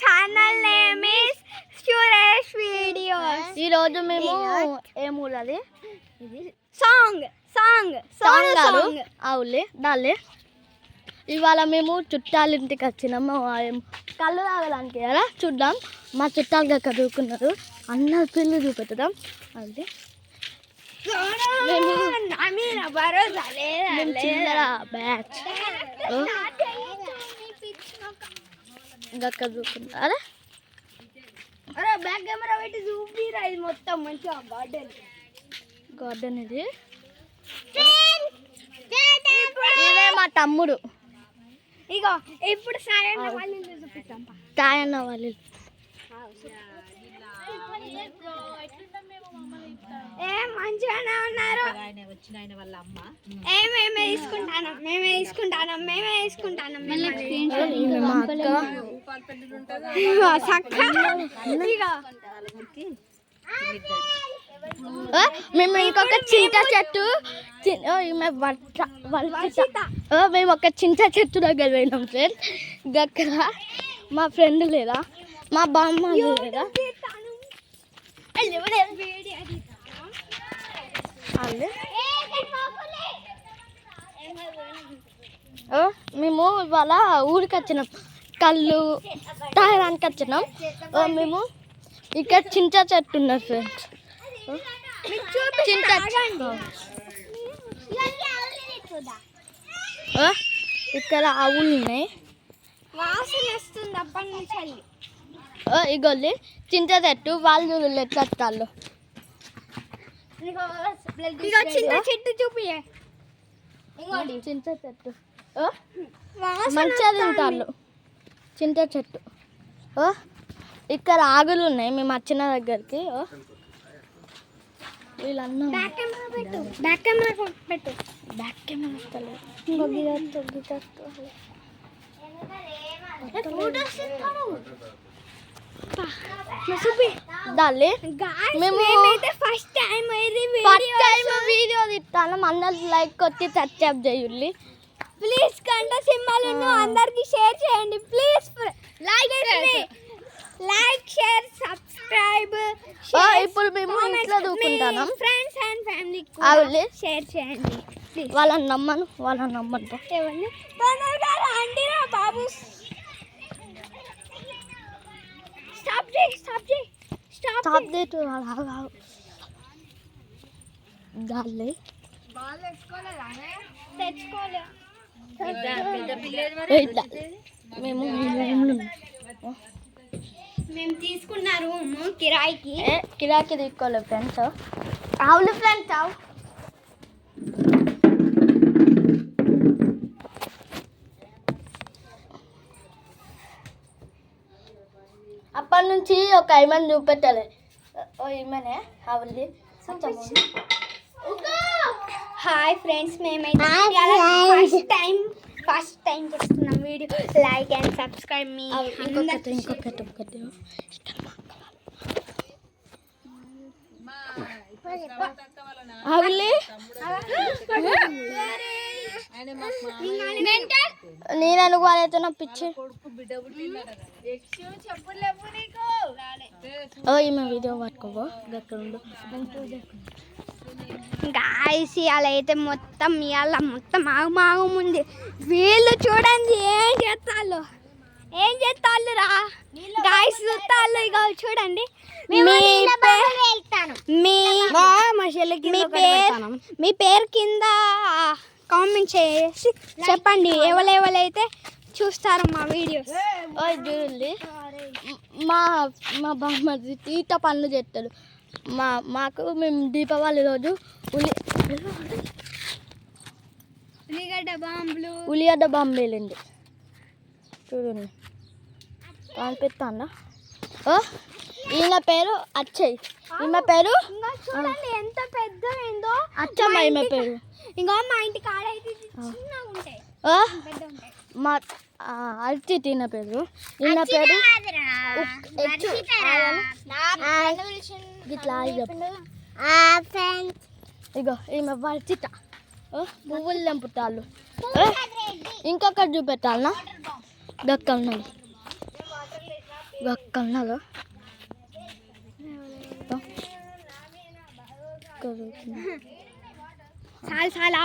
Channel name is Suresh videos. ఈ రోజు మేము ఏ మూలది సాంగ్ సాంగ్ సాంగ్ అవులే దాలే. ఇవాళ మేము చుట్టాల ఇంటికి వచ్చినాము. కళ్ళు తాగడానికి కదా చూద్దాం. మా చుట్టాలుగా చదువుకున్నారు. అన్న పిల్లలు చూపెట్టదాం. అదే బ్యాచ్ ఇంకా చదువుకున్నారా. బ్యాక్ కెమెరా పెట్టి చూపిరా. ఇది మొత్తం మంచిగా గార్డెన్ ఇది. ఇదే మా తమ్ముడు. ఇగో ఇప్పుడు సాయన్న వాళ్ళు చూపిస్తాం. సాయన్న వాళ్ళు మంచిగానే ఉన్నారు. మేమే తీసుకుంటాను. మేము ఇంకొక చింత చెట్టు మేము ఒక చింత చెట్టు దగ్గర పోయినాం ఫ్రెండ్స్. దగ్గర మా ఫ్రెండ్ లేదా మా బామ్మ లేదా మేము ఇవాళ ఊరికి వచ్చినాం. కళ్ళు తాగడానికి వచ్చినాం. మేము ఇక్కడ చింత చెట్టు ఉన్నది ఫ్రెండ్స్. చింత ఇక్కడ ఆవులు ఉన్నాయి. వాసన వస్తుంది అప్పటి నుంచి. ఇగోల్లి చింత చెట్టు. వాళ్ళు ఎట్లా వస్తారు. చింత చెట్టు చూపి. చింత చెట్టు మంచిగా తింటారు. చింత చెట్టు. ఇక్కడ ఆగులు ఉన్నాయి మేము వచ్చిన దగ్గరికి. వీళ్ళన్నా బ్యాక్ కెమెరా పెట్టు. బ్యాక్ కెమెరా దాలి మేమైతే ఫస్ట్ టైం వీడియో తిట్టాను. అందరు లైక్ కొట్టి సబ్స్క్రైబ్ చేయండి ప్లీజ్. గంట సింబల్ అందరికి షేర్ చేయండి ప్లీజ్. Like share subscribe. ఇప్పుడు మేము ఇంట్లో దూకుంటాం. ఫ్రెండ్స్ అండ్ ఫ్యామిలీ షేర్ చేయండి ప్లీజ్. వాళ్ళని నమ్మను. ఎవరిని తొందరగా రండి రా బాబు. స్టాప్ గాలి మేము తీసుకున్న రూమ్ కిరాయికి తీసుకోలేదు ఫ్రెండ్స్. ఆవులు ఫ్రెండ్స్ అప్పటి నుంచి ఒక ఐమన్ చూపెట్టాలి. ఈమెనే ఆవులది. హాయ్ ఫ్రెండ్స్, మేమైతే ఫస్ట్ టైం చేస్తున్నాం వీడియో. లైక్ అండ్ సబ్స్క్రైబ్ మీ. ఇంకొకటి ఆవులి నేను అనుకోవాలైతే నా పిచ్చి. ఈమె వీడియో పట్టుకోబో. గాయస్ ఇవాళ అయితే మొత్తం ఆగమాగముంది. వీళ్ళు చూడండి ఏం చేస్తాళ్ళు రా గాయస్. చూస్తాళ్ళు ఇక చూడండి. మీ పేరు కింద కామెంట్ చేసి చెప్పండి ఎవరైతే చూస్తారు మా వీడియోస్. చూడండి మా బామ్మది ఈత పనులు చేస్తారు. మాకు మేము దీపావళి రోజు ఉల్లిగడ్డ బాంబు వెళ్ళింది. చూడండి కనిపిస్తుందా. ఈయన పేరు అచ్చయ్. ఈమె పేరు చూడండి ఎంత పెద్దదైందో. అచ్చమ్మ ఈమె పేరు. ఇంకా మా ఇంటి కాడ అయితే చిన్నగా ఉంటాయి. మా అర్చి ఈయన పేరు. ఈయన పేరు ఇగో ఈమె వర్చిత. పువ్వులు తెంపుతాళ్ళు. ఇంకొకటి చూపెట్టాలనా దక్కన్నది. కన్నాగా చాలా చాలా